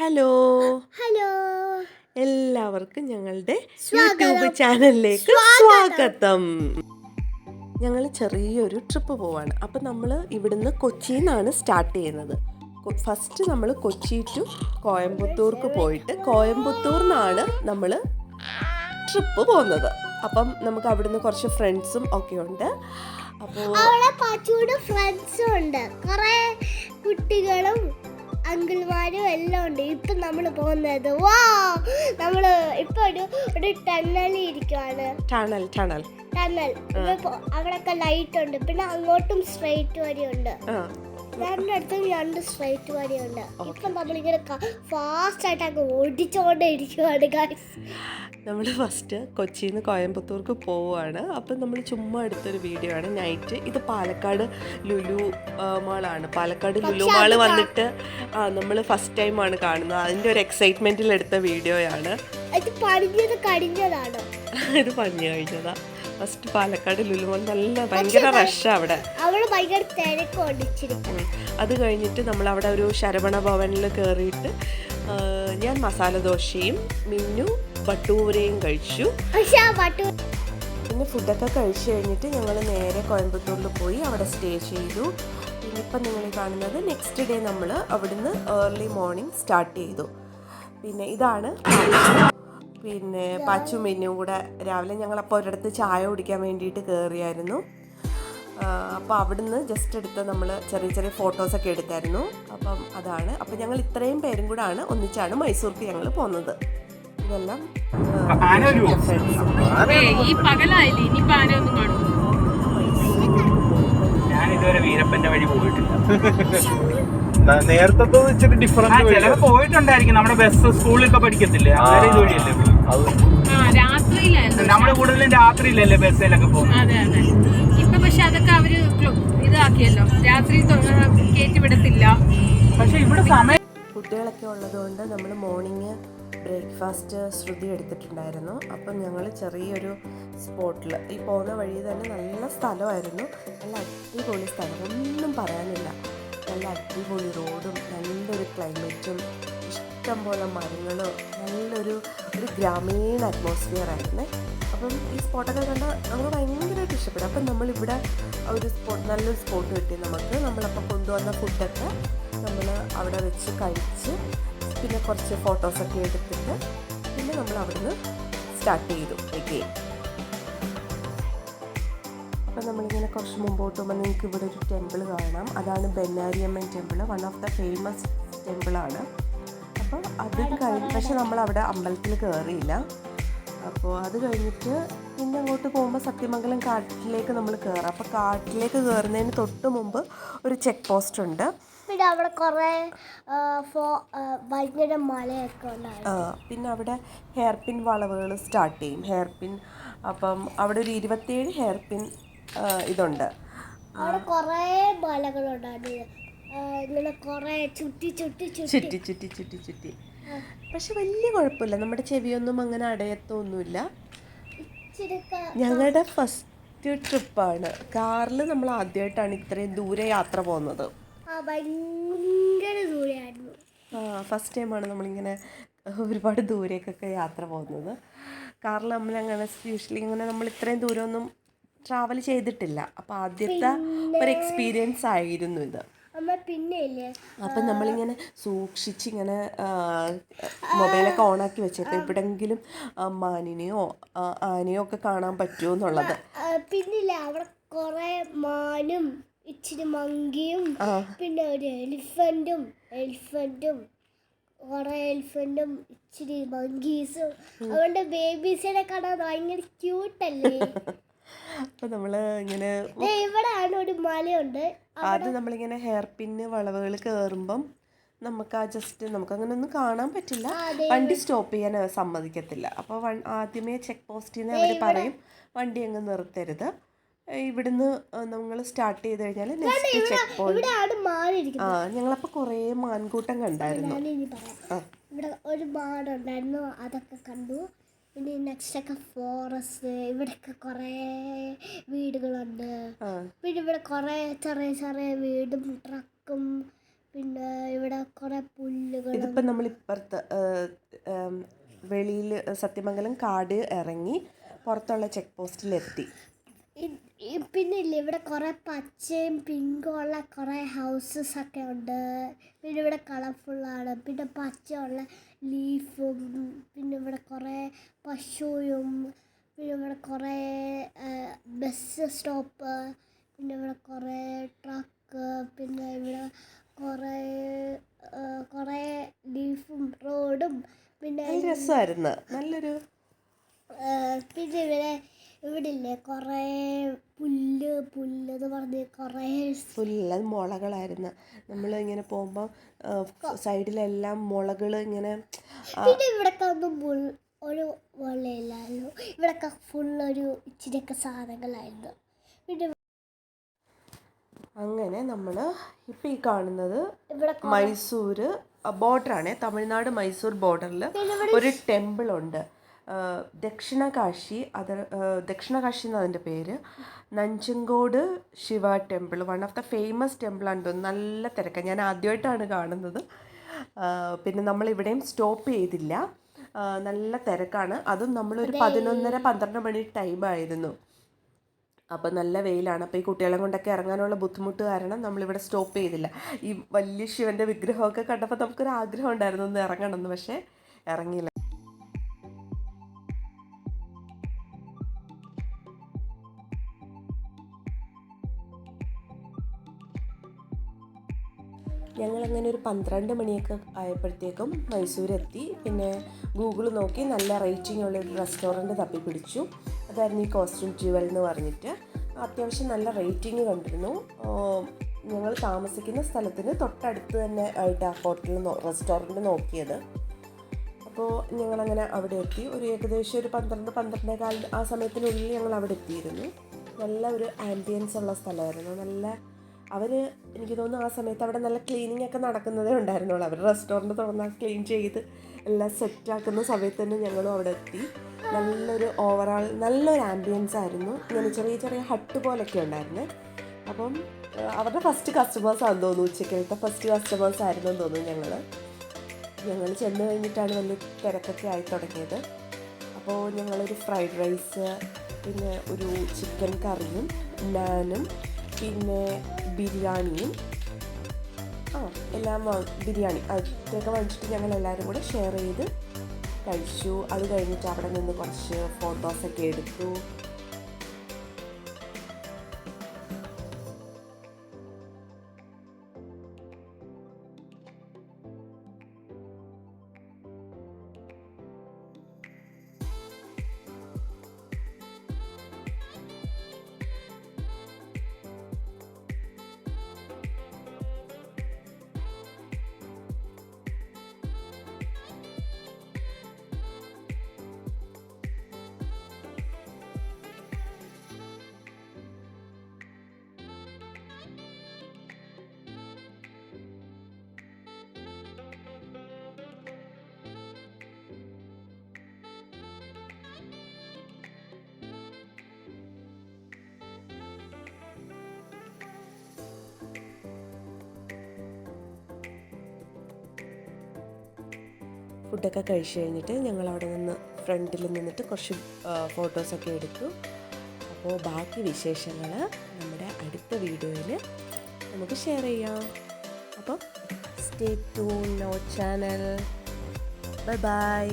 Hello hello എല്ലാവർക്കും ഞങ്ങളുടെ സ്വാഗതം. യൂട്യൂബ് ചാനലിലേക്ക് സ്വാഗതം. ഞങ്ങൾ ചെറിയൊരു ട്രിപ്പ് പോവാണ്. അപ്പം നമ്മൾ ഇവിടുന്ന് കൊച്ചിയിൽ നിന്നാണ് സ്റ്റാർട്ട് ചെയ്യുന്നത്. ഫസ്റ്റ് നമ്മൾ കൊച്ചി ടു കോയമ്പത്തൂർക്ക് പോയിട്ട് കോയമ്പത്തൂരിൽ നിന്നാണ് നമ്മൾ ട്രിപ്പ് പോകുന്നത്. അപ്പം നമുക്ക് അവിടുന്ന് കുറച്ച് ഫ്രണ്ട്സും ഒക്കെ ഉണ്ട്. അപ്പോൾ അവിടെ പാച്ചുവിടെ ഫ്രണ്ട്സും ഉണ്ട്, കുറേ കുട്ടികളും അങ്കിൾമാരും എല്ലാം ഉണ്ട്. ഇപ്പം നമ്മൾ പോകുന്നത് നമ്മൾ ഇപ്പൊ ഒരു ടണലിൽ ഇരിക്കുവാണ്. ടണൽ അവിടെയൊക്കെ ലൈറ്റ് ഉണ്ട്. പിന്നെ അങ്ങോട്ടും സ്ട്രൈറ്റ് വഴിയുണ്ട്, രണ്ടിടത്തും രണ്ട് സ്ട്രൈറ്റ് വഴിയുണ്ട്. ഇപ്പം നമ്മളിങ്ങനെ ഫാസ്റ്റ് ആയിട്ട് അങ്ങ് ഓടിച്ചോണ്ടേ ഇരിക്കുവാണ് ഗൈസ്. നമ്മൾ ഫസ്റ്റ് കൊച്ചിയിൽ നിന്ന് കോയമ്പത്തൂർക്ക് പോവുകയാണ്. അപ്പം നമ്മൾ ചുമ്മാ എടുത്തൊരു വീഡിയോ ആണ്. നൈറ്റ് ഇത് പാലക്കാട് ലുലു മാളാണ്. പാലക്കാട് ലുലു മാള് വന്നിട്ട് നമ്മൾ ഫസ്റ്റ് ടൈമാണ് കാണുന്നത്. അതിൻ്റെ ഒരു എക്സൈറ്റ്മെൻറ്റിൽ എടുത്ത വീഡിയോയാണ്. ഇത് പണിഞ്ഞത് കഴിഞ്ഞതാണ്. ഇത് പണി കഴിഞ്ഞതാ. ഫസ്റ്റ് പാലക്കാട് ലുലു മാൾ നല്ല ഭയങ്കര റഷാണ് അവിടെ ഭയങ്കര തിരക്ക്. അത് കഴിഞ്ഞിട്ട് നമ്മൾ അവിടെ ഒരു ശരവണ ഭവനിൽ കയറിയിട്ട് ഞാൻ മസാല ദോശയും മിന്നു ബട്ടൂരയും കഴിച്ചു. പിന്നെ ഫുഡൊക്കെ കഴിച്ചു കഴിഞ്ഞിട്ട് ഞങ്ങൾ നേരെ കോയമ്പത്തൂരിൽ പോയി അവിടെ സ്റ്റേ ചെയ്തു. പിന്നെ ഇപ്പം നിങ്ങൾ കാണുന്നത് നെക്സ്റ്റ് ഡേ നമ്മൾ അവിടുന്ന് ഏർലി മോർണിംഗ് സ്റ്റാർട്ട് ചെയ്തു. പിന്നെ ഇതാണ് പിന്നെ പാച്ചു മിന്നും കൂടെ രാവിലെ ഞങ്ങളപ്പോൾ ഒരിടത്ത് ചായ കുടിക്കാൻ വേണ്ടിയിട്ട് കയറിയായിരുന്നു. അപ്പോൾ അവിടുന്ന് ജസ്റ്റ് എടുത്ത് നമ്മൾ ചെറിയ ചെറിയ ഫോട്ടോസൊക്കെ എടുത്തായിരുന്നു. അപ്പം അതാണ്. അപ്പം ഞങ്ങൾ ഇത്രയും പേരും കൂടെ ആണ് ഒന്നിച്ചാണ് മൈസൂർക്ക് ഞങ്ങൾ പോകുന്നത്. ഇതെല്ലാം വീരപ്പന്റെ വഴി പോയിട്ടില്ല. നേരത്തെ ഡിഫറൻറ്റ് പോയിട്ടുണ്ടായിരിക്കും. നമ്മുടെ ബസ് സ്കൂളിലൊക്കെ പഠിക്കത്തില്ലേ, അങ്ങനെ ഇതുവഴിയല്ലേ നമ്മള് കൂടുതലും രാത്രിയിലല്ലേ ബസ്സിലൊക്കെ പോകുന്നത്. പക്ഷെ അതൊക്കെ അവര് ഇതാക്കിയല്ലോ, രാത്രി കയറ്റി വിടത്തില്ല. പക്ഷെ ഇവിടെ സമയം കുട്ടികളൊക്കെ ഉള്ളതുകൊണ്ട് നമ്മൾ മോർണിംഗ് ബ്രേക്ക്ഫാസ്റ്റ് ശ്രുതി എടുത്തിട്ടുണ്ടായിരുന്നു. അപ്പം ഞങ്ങൾ ചെറിയൊരു സ്പോട്ടിൽ ഈ പോകുന്ന വഴി തന്നെ നല്ല സ്ഥലമായിരുന്നു. നല്ല അടിപൊളി സ്ഥലം, ഒന്നും പറയാനില്ല. നല്ല അടിപൊളി റോഡും നല്ലൊരു ക്ലൈമറ്റും ഇഷ്ടംപോലെ മരങ്ങളും നല്ലൊരു ഗ്രാമീണ അറ്റ്മോസ്ഫിയർ ആയിരുന്നേ. അപ്പം ഈ സ്പോട്ടൊക്കെ കണ്ട് നമുക്ക് ഭയങ്കരമായിട്ട് ഇഷ്ടപ്പെടും. അപ്പം നമ്മളിവിടെ ഒരു നല്ലൊരു സ്പോട്ട് കിട്ടി നമുക്ക്. നമ്മളപ്പോൾ കൊണ്ടുവന്ന ഫുഡൊക്കെ നമ്മൾ അവിടെ വെച്ച് കഴിച്ച് പിന്നെ കുറച്ച് ഫോട്ടോസൊക്കെ എടുത്തിട്ട് പിന്നെ നമ്മൾ അവിടുന്ന് സ്റ്റാർട്ട് ചെയ്തു എഗെയിൻ. അപ്പം നമ്മളിങ്ങനെ കുറച്ച് മുമ്പോട്ട് പോകുമ്പോൾ നിങ്ങൾക്ക് ഇവിടെ ഒരു ടെമ്പിൾ കാണാം. അതാണ് Bannariamman temple, one of the famous ടെമ്പിളാണ്. അപ്പോൾ അത് കഴിഞ്ഞ് പക്ഷെ നമ്മളവിടെ അമ്പലത്തിൽ കയറിയില്ല. അപ്പോൾ അത് കഴിഞ്ഞിട്ട് പിന്നെ അങ്ങോട്ട് പോകുമ്പോൾ സത്യമംഗലം കാട്ടിലേക്ക് നമ്മൾ കയറാം. അപ്പോൾ കാട്ടിലേക്ക് കയറുന്നതിന് തൊട്ട് മുമ്പ് ഒരു ചെക്ക് പോസ്റ്റ് ഉണ്ട്. പിന്നെ അവിടെ കുറേ ഭയങ്കര മലയൊക്കെ ഉണ്ടായിരുന്നു. പിന്നെ അവിടെ ഹെയർ പിൻ വളവുകൾ സ്റ്റാർട്ട് ചെയ്യും. ഹെയർ പിൻ അപ്പം അവിടെ ഒരു 27 ഹെയർ പിൻ ഇതുണ്ട്. അവിടെ കുറേ മലകളുണ്ടായിരുന്നു, ഇങ്ങനെ കുറേ ചുറ്റി പക്ഷെ വലിയ കുഴപ്പമില്ല. നമ്മുടെ ചെവിയൊന്നും അങ്ങനെ അടയത്തൊന്നുമില്ല. ഞങ്ങളുടെ ഫസ്റ്റ് ട്രിപ്പാണ്. കാറിൽ നമ്മൾ ആദ്യമായിട്ടാണ് ഇത്രയും ദൂരെ യാത്ര പോകുന്നത്. ഭയങ്കര ദൂരെയായിരുന്നു. ഫസ്റ്റ് ടൈമാണ് നമ്മളിങ്ങനെ ഒരുപാട് ദൂരേക്കൊക്കെ യാത്ര പോകുന്നത്. കാറിൽ നമ്മളങ്ങനെ യൂഷ്വലി ഇങ്ങനെ നമ്മൾ ഇത്രയും ദൂരമൊന്നും ട്രാവൽ ചെയ്തിട്ടില്ല. അപ്പോൾ ആദ്യത്തെ ഒരു എക്സ്പീരിയൻസ് ആയിരുന്നു ഇത്. അപ്പം നമ്മളിങ്ങനെ സൂക്ഷിച്ചിങ്ങനെ മൊബൈലൊക്കെ ഓണാക്കി വെച്ചേക്കാം, എവിടെങ്കിലും മാനിനെയോ ആനയോ ഒക്കെ കാണാൻ പറ്റുമോ എന്നുള്ളത്. പിന്നില്ല അവിടെ കുറേ മാനും ഇച്ചിരി മങ്കിയും പിന്നെ ഒരു എലിഫന്റും കുറേ എലിഫന്റും ഇച്ചിരി മങ്കീസും. അതുകൊണ്ട് ബേബീസിനെ കാണാൻ ഭയങ്കര ക്യൂട്ടല്ലേ. അപ്പോൾ നമ്മൾ ഇങ്ങനെ ഇവിടെയാണ് ഒരു മലയുണ്ട്. ആദ്യം നമ്മളിങ്ങനെ ഹെയർ പിന്ന് വളവുകൾ കയറുമ്പം നമുക്ക് നമുക്കങ്ങനെ ഒന്നും കാണാൻ പറ്റില്ല. വണ്ടി സ്റ്റോപ്പ് ചെയ്യാൻ സമ്മതിക്കത്തില്ല. അപ്പോൾ ആദ്യമേ ചെക്ക് പോസ്റ്റിൽ നിന്ന് അവർ പറയും വണ്ടി അങ്ങ് നിർത്തരുത്, ഇവിടുന്ന് നമ്മൾ സ്റ്റാർട്ട് ചെയ്ത് കഴിഞ്ഞാൽ നെക്സ്റ്റ് ചെക്ക് പോയിന്റ്. ഞങ്ങളപ്പോൾ കുറേ മാൻകൂട്ടം കണ്ടായിരുന്നു. ഇവിടെ ഒരു മാടുണ്ടായിരുന്നു, അതൊക്കെ കണ്ടു. പിന്നെ നെക്സ്റ്റൊക്കെ ഫോറസ്റ്റ്, ഇവിടെയൊക്കെ കുറേ വീടുകളുണ്ട്. പിന്നെ ഇവിടെ കുറേ ചെറിയ ചെറിയ വീടും ട്രക്കും പിന്നെ ഇവിടെ കുറേ പുല്ലുകൾ. ഇതിപ്പോൾ നമ്മളിപ്പുറത്ത് വെളിയിൽ സത്യമംഗലം കാട് ഇറങ്ങി പുറത്തുള്ള ചെക്ക് പോസ്റ്റിലെത്തി. പിന്നെ ഇല്ലേ ഇവിടെ കുറേ പച്ചയും പിങ്കും ഉള്ള കുറേ ഹൗസസ് ഒക്കെ ഉണ്ട്. പിന്നെ ഇവിടെ കളർഫുള്ളാണ്. പിന്നെ പച്ചയുള്ള ലീഫും, പിന്നെ ഇവിടെ കുറേ പശുവും, പിന്നെ ഇവിടെ കുറേ ബസ് സ്റ്റോപ്പ്, പിന്നെ ഇവിടെ കുറേ ട്രക്ക്, പിന്നെ ഇവിടെ കുറേ ലീഫും റോഡും. പിന്നെ രസമായിരുന്നു, നല്ലൊരു. പിന്നെ ഇവിടെ ഇല്ലേ കുറേ പുല്ലെന്ന് പറഞ്ഞ് കുറേ പുല്ല മുളകളായിരുന്നു. നമ്മൾ ഇങ്ങനെ പോകുമ്പോൾ സൈഡിലെല്ലാം മുളകൾ ഇങ്ങനെ. പിന്നെ ഇവിടൊക്കെ ഒന്നും ഒരു വെള്ളമില്ലായിരുന്നു. ഇവിടൊക്കെ ഫുള്ളൊരു ഇച്ചിരിയൊക്കെ സാധനങ്ങളായിരുന്നു. പിന്നെ അങ്ങനെ നമ്മൾ ഇപ്പം ഈ കാണുന്നത് മൈസൂർ ബോർഡറാണ്, തമിഴ്നാട് മൈസൂർ ബോർഡറിൽ ഒരു ടെമ്പിളുണ്ട്, ദക്ഷിണകാശി. ദക്ഷിണകാശി എന്ന് അതിൻ്റെ പേര്. Nanjangud Shiva temple, one of the famous ടെമ്പിളാണ് തോന്നുന്നു. നല്ല തിരക്കാണ്, ഞാൻ ആദ്യമായിട്ടാണ് കാണുന്നത്. പിന്നെ നമ്മളിവിടെയും സ്റ്റോപ്പ് ചെയ്തില്ല, നല്ല തിരക്കാണ്. അതും നമ്മളൊരു 11:30-12 മണി ടൈമായിരുന്നു. അപ്പോൾ നല്ല വെയിലാണ്. അപ്പോൾ ഈ കുട്ടികളെ കൊണ്ടൊക്കെ ഇറങ്ങാനുള്ള ബുദ്ധിമുട്ട് കാരണം നമ്മളിവിടെ സ്റ്റോപ്പ് ചെയ്തില്ല. ഈ വലിയ ശിവൻ്റെ വിഗ്രഹമൊക്കെ കണ്ടപ്പോൾ നമുക്കൊരു ആഗ്രഹം ഉണ്ടായിരുന്നു ഒന്ന് ഇറങ്ങണമെന്ന്, പക്ഷേ ഇറങ്ങിയില്ല. ഞങ്ങളങ്ങനെ ഒരു 12 മണിയൊക്കെ ആയപ്പോഴത്തേക്കും മൈസൂരെത്തി. പിന്നെ ഗൂഗിൾ നോക്കി നല്ല റേറ്റിംഗ് ഉള്ളൊരു റെസ്റ്റോറൻറ്റ് തപ്പിപ്പിടിച്ചു. അതായിരുന്നു ഈ കോസ്റ്റ്യൂം ജുവൽ എന്ന് പറഞ്ഞിട്ട്. അത്യാവശ്യം നല്ല റേറ്റിംഗ് കണ്ടിരുന്നു. ഞങ്ങൾ താമസിക്കുന്ന സ്ഥലത്തിന് തൊട്ടടുത്ത് തന്നെ ആയിട്ട് ആ ഹോട്ടൽ റെസ്റ്റോറൻറ്റ് നോക്കിയത്. അപ്പോൾ ഞങ്ങളങ്ങനെ അവിടെ എത്തി. ഒരു ഏകദേശം ഒരു 12-12:15 ആ സമയത്തിനുള്ളിൽ ഞങ്ങൾ അവിടെ എത്തിയിരുന്നു. നല്ല ഒരു ആംബിയൻസ് ഉള്ള സ്ഥലമായിരുന്നു. നല്ല എനിക്ക് തോന്നുന്നു ആ സമയത്ത് അവിടെ നല്ല ക്ലീനിങ് ഒക്കെ നടക്കുന്നതേ ഉണ്ടായിരുന്നുള്ളൂ. അവർ റെസ്റ്റോറൻറ്റ് തുറന്നാൽ ക്ലീൻ ചെയ്ത് എല്ലാം സെറ്റാക്കുന്ന സമയത്ത് തന്നെ ഞങ്ങളും അവിടെ എത്തി. ഓവറോൾ നല്ലൊരു ആംബിയൻസ് ആയിരുന്നു. ഇങ്ങനെ ചെറിയ ചെറിയ ഹട്ട് പോലൊക്കെ ഉണ്ടായിരുന്നേ. അപ്പം അവരുടെ ഫസ്റ്റ് കസ്റ്റമേഴ്സാണെന്ന് തോന്നുന്നു, ഉച്ചക്കലത്തെ ഫസ്റ്റ് കസ്റ്റമേഴ്സ് ആയിരുന്നെന്ന് തോന്നുന്നു. ഞങ്ങൾ ചെന്ന് കഴിഞ്ഞിട്ടാണ് വലിയ തിരക്കൊക്കെ ആയി തുടങ്ങിയത്. അപ്പോൾ ഞങ്ങളൊരു ഫ്രൈഡ് റൈസ്, പിന്നെ ഒരു ചിക്കൻ കറിയും നാനും, പിന്നെ ബിരിയാണിയും ബിരിയാണി അതൊക്കെ വാങ്ങിച്ചിട്ട് ഞങ്ങൾ എല്ലാവരും കൂടെ ഷെയർ ചെയ്ത് കഴിച്ചു. അത് കഴിഞ്ഞിട്ട് അവിടെ നിന്ന് കുറച്ച് ഫോട്ടോസൊക്കെ എടുത്തു. ഫുഡൊക്കെ കഴിച്ച് കഴിഞ്ഞിട്ട് ഞങ്ങൾ അവിടെ നിന്ന് ഫ്രണ്ടിൽ നിന്നിട്ട് കുറച്ച് ഫോട്ടോസൊക്കെ എടുത്തു. അപ്പോൾ ബാക്കി വിശേഷങ്ങൾ നമ്മുടെ അടുത്ത വീഡിയോയിൽ നമുക്ക് ഷെയർ ചെയ്യാം. അപ്പം stay tune our channel. Bye by.